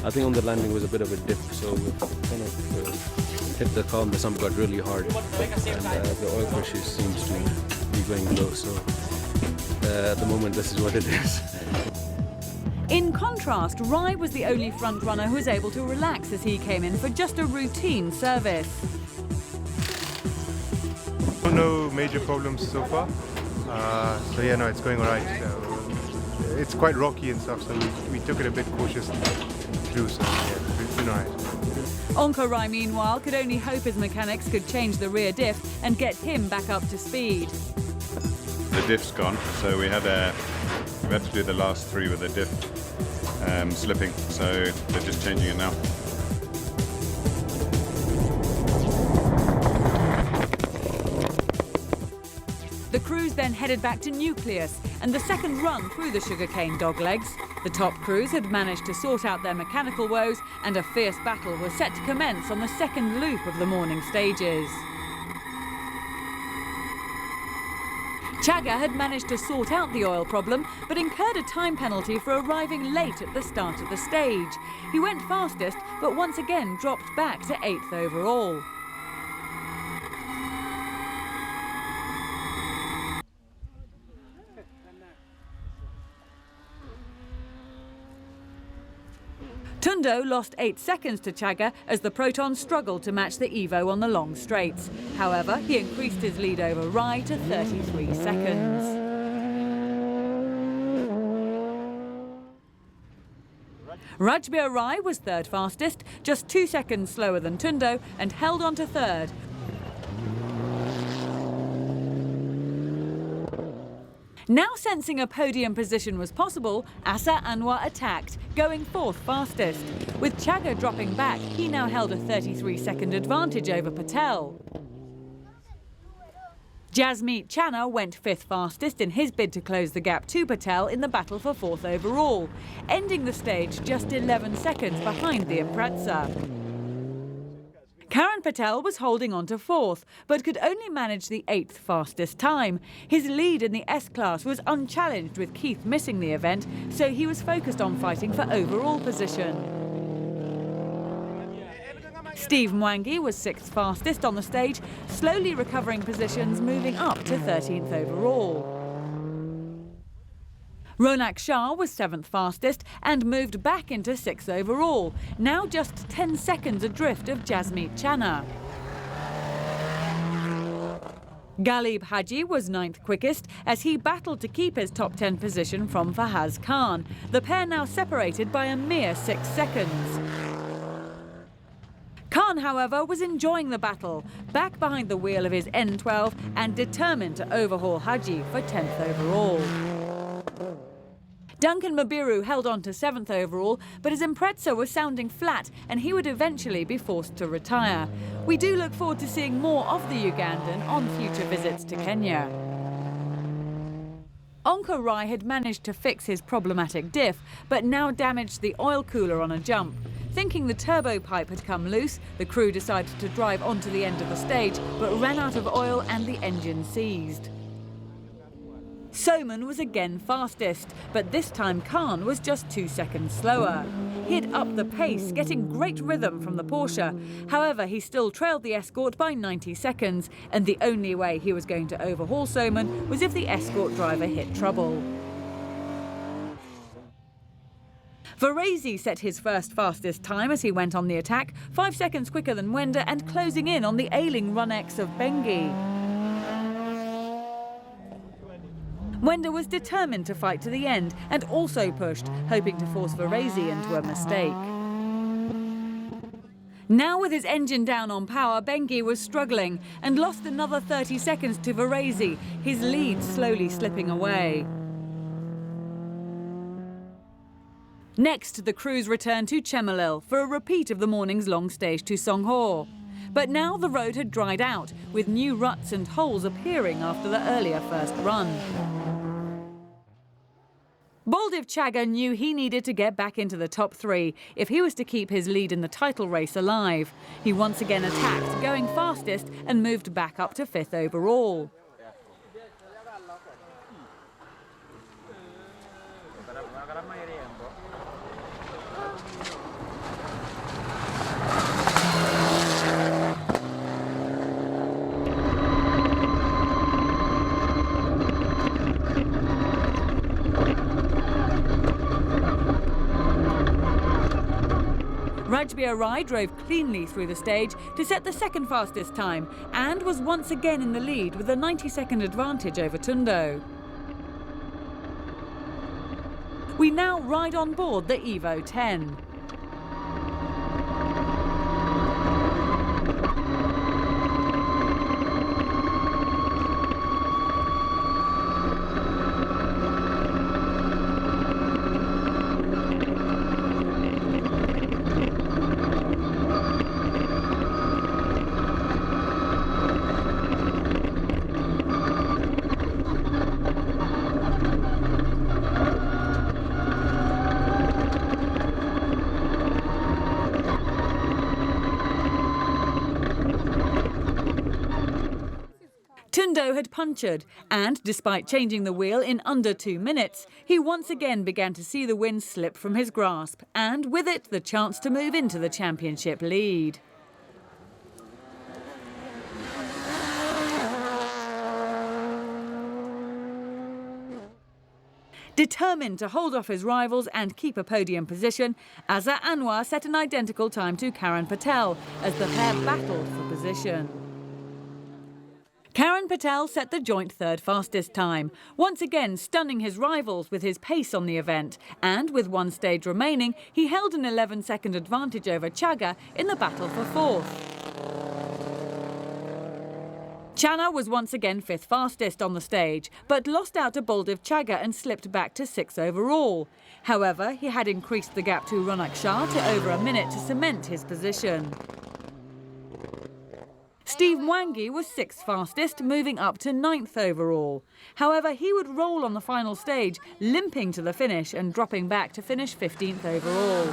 I think on the landing was a bit of a dip, so we kind of hit the car and the sump got really hard. And the oil pressure seems to be going low, so at the moment this is what it is. In contrast, Rai was the only front runner who was able to relax as he came in for just a routine service. No major problems so far. So yeah, no, it's going all right. So it's quite rocky and stuff, so we took it a bit cautiously through, so yeah, it's been all right. Onka Rai, meanwhile, could only hope his mechanics could change the rear diff and get him back up to speed. The diff's gone, so we had to do the last three with the diff slipping, so they're just changing it now. The crews then headed back to Nucleus and the second run through the sugarcane doglegs. The top crews had managed to sort out their mechanical woes and a fierce battle was set to commence on the second loop of the morning stages. Chaga had managed to sort out the oil problem, but incurred a time penalty for arriving late at the start of the stage. He went fastest, but once again dropped back to 8th overall. Tundo lost 8 seconds to Chaga as the Proton struggled to match the Evo on the long straights. However, he increased his lead over Rai to 33 seconds. Rajbir Rai was third fastest, just 2 seconds slower than Tundo, and held on to third. Now sensing a podium position was possible, Asa Anwar attacked, going 4th fastest. With Chaga dropping back, he now held a 33-second advantage over Patel. Jasmeet Channa went 5th fastest in his bid to close the gap to Patel in the battle for 4th overall, ending the stage just 11 seconds behind the Impreza. Karan Patel was holding on to 4th, but could only manage the 8th fastest time. His lead in the S-Class was unchallenged with Keith missing the event, so he was focused on fighting for overall position. Steve Mwangi was 6th fastest on the stage, slowly recovering positions, moving up to 13th overall. Ronak Shah was 7th fastest and moved back into 6th overall, now just 10 seconds adrift of Jasmeet Channa. Ghalib Haji was 9th quickest as he battled to keep his top 10 position from Fahaz Khan, the pair now separated by a mere 6 seconds. Khan, however, was enjoying the battle, back behind the wheel of his N12 and determined to overhaul Haji for 10th overall. Duncan Mabiru held on to 7th overall, but his Impreza was sounding flat and he would eventually be forced to retire. We do look forward to seeing more of the Ugandan on future visits to Kenya. Onka Rai had managed to fix his problematic diff, but now damaged the oil cooler on a jump. Thinking the turbo pipe had come loose, the crew decided to drive onto the end of the stage, but ran out of oil and the engine seized. Soman was again fastest, but this time Khan was just 2 seconds slower. He'd upped the pace, getting great rhythm from the Porsche. However, he still trailed the Escort by 90 seconds, and the only way he was going to overhaul Soman was if the Escort driver hit trouble. Varese set his first fastest time as he went on the attack, 5 seconds quicker than Wenda and closing in on the ailing Run-X of Bengi. Wenda was determined to fight to the end and also pushed, hoping to force Varese into a mistake. Now with his engine down on power, Bengi was struggling and lost another 30 seconds to Varese, his lead slowly slipping away. Next, the crews returned to Chemelil for a repeat of the morning's long stage to Songho. But now the road had dried out, with new ruts and holes appearing after the earlier first run. Baldiv Chaga knew he needed to get back into the top 3 if he was to keep his lead in the title race alive. He once again attacked, going fastest and moved back up to 5th overall. Rajbir Rai drove cleanly through the stage to set the second fastest time and was once again in the lead with a 90-second advantage over Tundo. We now ride on board the Evo 10. Tundo had punctured, and despite changing the wheel in under 2 minutes, he once again began to see the win slip from his grasp, and with it the chance to move into the championship lead. Determined to hold off his rivals and keep a podium position, Azza Anwar set an identical time to Karan Patel as the pair battled for position. Karan Patel set the joint third fastest time, once again stunning his rivals with his pace on the event, and with one stage remaining, he held an 11-second advantage over Chaga in the battle for fourth. Channa was once again fifth fastest on the stage, but lost out to Baldev Chaga and slipped back to 6th overall. However, he had increased the gap to Ronak Shah to over a minute to cement his position. Steve Mwangi was 6th fastest, moving up to 9th overall. However, he would roll on the final stage, limping to the finish and dropping back to finish 15th overall.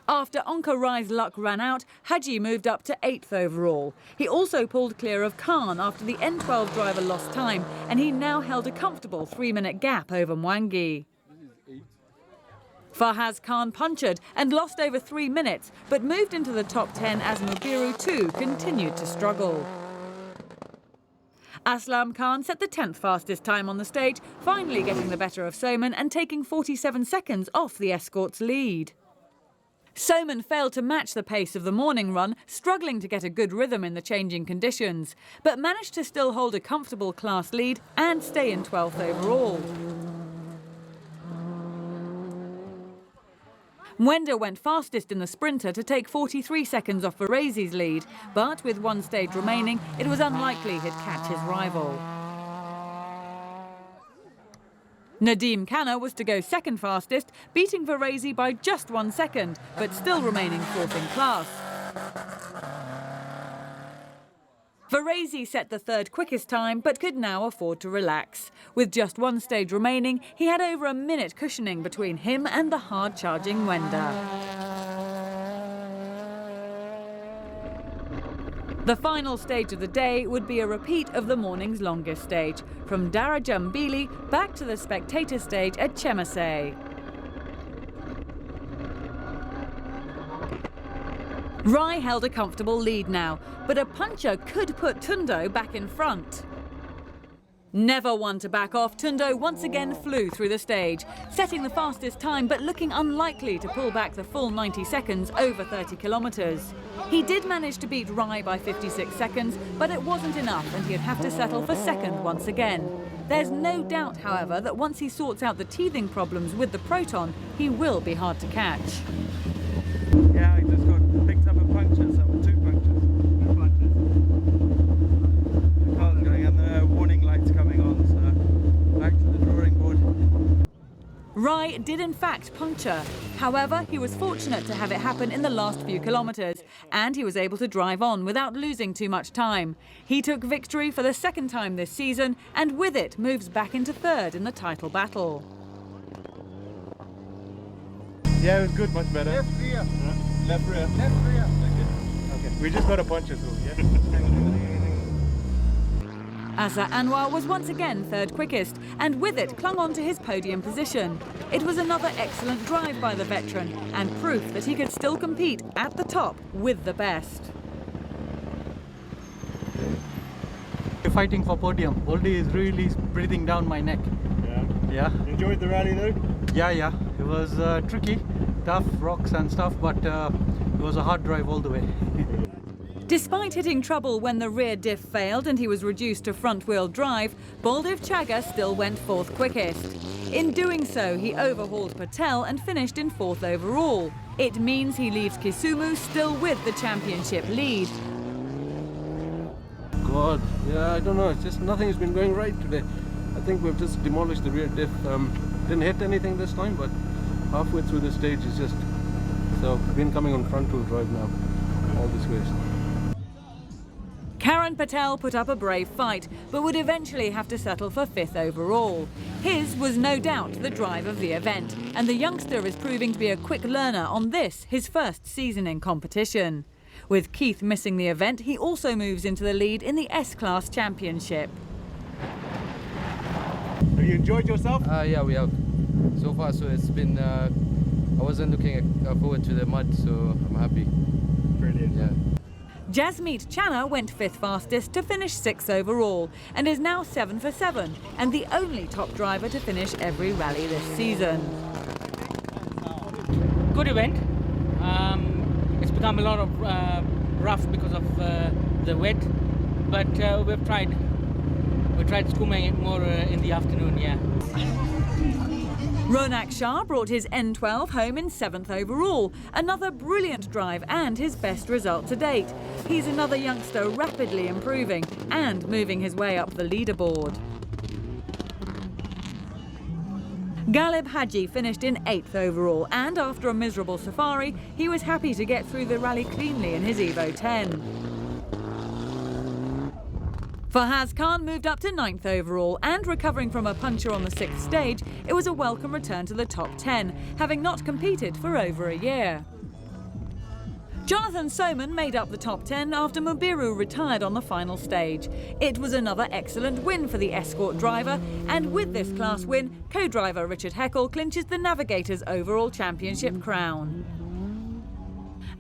After Onka Rai's luck ran out, Haji moved up to 8th overall. He also pulled clear of Khan after the N12 driver lost time, and he now held a comfortable 3-minute gap over Mwangi. Fahaz Khan punctured and lost over 3 minutes, but moved into the top 10 as Mubiru too continued to struggle. Aslam Khan set the 10th fastest time on the stage, finally getting the better of Soman and taking 47 seconds off the escort's lead. Soman failed to match the pace of the morning run, struggling to get a good rhythm in the changing conditions, but managed to still hold a comfortable class lead and stay in 12th overall. Mwenda went fastest in the sprinter to take 43 seconds off Varese lead, but with one stage remaining, it was unlikely he'd catch his rival. Nadeem Khanna was to go second fastest, beating Varese by just 1 second, but still remaining fourth in class. Varese set the third quickest time, but could now afford to relax. With just one stage remaining, he had over a minute cushioning between him and the hard-charging Mwenda. The final stage of the day would be a repeat of the morning's longest stage, from Darajambili back to the spectator stage at Chemasai. Rai held a comfortable lead now, but a puncher could put Tundo back in front. Never one to back off, Tundo once again flew through the stage, setting the fastest time but looking unlikely to pull back the full 90 seconds over 30 kilometres. He did manage to beat Rai by 56 seconds, but it wasn't enough and he'd have to settle for second once again. There's no doubt, however, that once he sorts out the teething problems with the Proton, he will be hard to catch. Yeah, I just picked up a puncture, so 2 punctures. The car's going and the warning lights coming on, so back to the drawing board. Rai did in fact puncture. However, he was fortunate to have it happen in the last few kilometres, and he was able to drive on without losing too much time. He took victory for the second time this season, and with it moves back into third in the title battle. Yeah, it was good, much better. Left rear. Left rear. Left rear. Okay. We just got a puncher through, yeah? Azza Anwar was once again third quickest, and with it clung on to his podium position. It was another excellent drive by the veteran, and proof that he could still compete at the top with the best. Fighting for podium. Boldy is really breathing down my neck. Yeah. Yeah. Enjoyed the rally though? Yeah. It was tricky, tough rocks and stuff, but it was a hard drive all the way. Despite hitting trouble when the rear diff failed and he was reduced to front-wheel drive, Baldev Chaga still went fourth quickest. In doing so, he overhauled Patel and finished in fourth overall. It means he leaves Kisumu still with the championship lead. God, yeah, I don't know. It's just nothing has been going right today. I think we've just demolished the rear diff. Didn't hit anything this time, but halfway through the stage is just... So, been coming on front-wheel drive now, all this way. Karan Patel put up a brave fight, but would eventually have to settle for fifth overall. His was no doubt the drive of the event, and the youngster is proving to be a quick learner on this, his first season in competition. With Keith missing the event, he also moves into the lead in the S-Class Championship. Have you enjoyed yourself? Yeah, we have. So far, so it's been... I wasn't looking forward to the mud, so I'm happy. Brilliant. Yeah. Jasmeet Channa went fifth fastest to finish sixth overall and is now 7 for 7 and the only top driver to finish every rally this season. Good event. It's become a lot of rough because of the wet, but we've tried scumming it more in the afternoon, yeah. Ronak Shah brought his N12 home in 7th overall, another brilliant drive and his best result to date. He's another youngster rapidly improving and moving his way up the leaderboard. Galib Haji finished in 8th overall, and after a miserable safari, he was happy to get through the rally cleanly in his Evo 10. Fahaz Khan moved up to 9th overall, and recovering from a puncture on the 6th stage, it was a welcome return to the top 10, having not competed for over a year. Jonathan Soman made up the top 10 after Mubiru retired on the final stage. It was another excellent win for the escort driver, and with this class win, co-driver Richard Heckel clinches the Navigators' overall championship crown.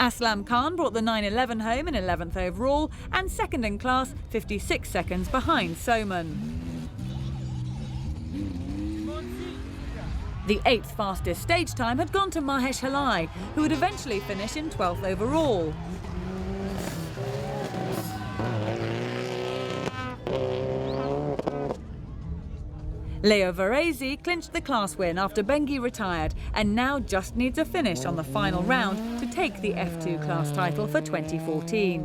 Aslam Khan brought the 911 home in 11th overall and second in class, 56 seconds behind Soman. The 8th fastest stage time had gone to Mahesh Halai, who would eventually finish in 12th overall. Leo Varese clinched the class win after Bengi retired and now just needs a finish on the final round to take the F2 class title for 2014.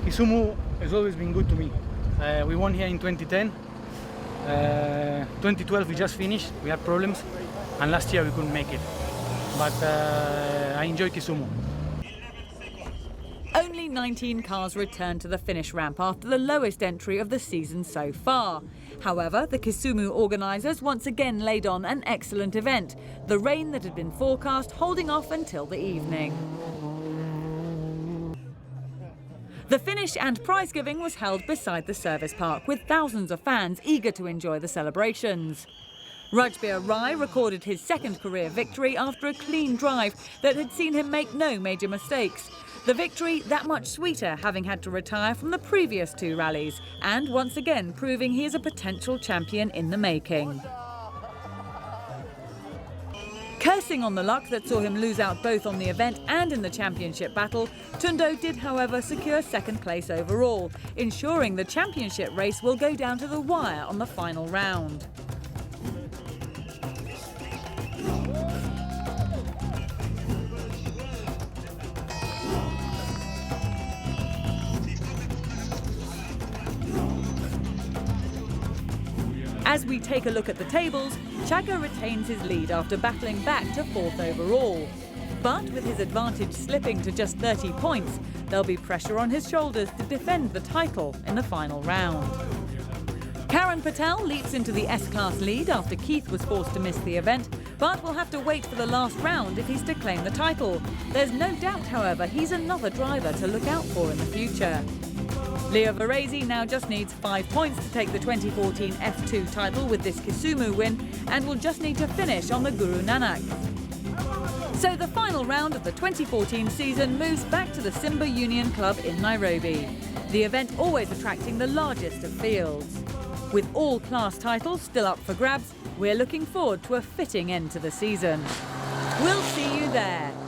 Kisumu has always been good to me. We won here in 2010. 2012 we just finished, we had problems, and last year we couldn't make it. But I enjoy Kisumu. Only 19 cars returned to the finish ramp after the lowest entry of the season so far. However, the Kisumu organisers once again laid on an excellent event, the rain that had been forecast holding off until the evening. The finish and prize giving was held beside the service park, with thousands of fans eager to enjoy the celebrations. Rajbir Rai recorded his second career victory after a clean drive that had seen him make no major mistakes. The victory that much sweeter, having had to retire from the previous 2 rallies, and once again proving he is a potential champion in the making. Cursing on the luck that saw him lose out both on the event and in the championship battle, Tundo did, however, secure 2nd place overall, ensuring the championship race will go down to the wire on the final round. As we take a look at the tables, Chaga retains his lead after battling back to 4th overall. But with his advantage slipping to just 30 points, there'll be pressure on his shoulders to defend the title in the final round. Karan Patel leaps into the S-Class lead after Keith was forced to miss the event, but will have to wait for the last round if he's to claim the title. There's no doubt, however, he's another driver to look out for in the future. Leo Varese now just needs 5 points to take the 2014 F2 title with this Kisumu win, and will just need to finish on the Guru Nanak. So the final round of the 2014 season moves back to the Simba Union Club in Nairobi, the event always attracting the largest of fields. With all class titles still up for grabs, we're looking forward to a fitting end to the season. We'll see you there.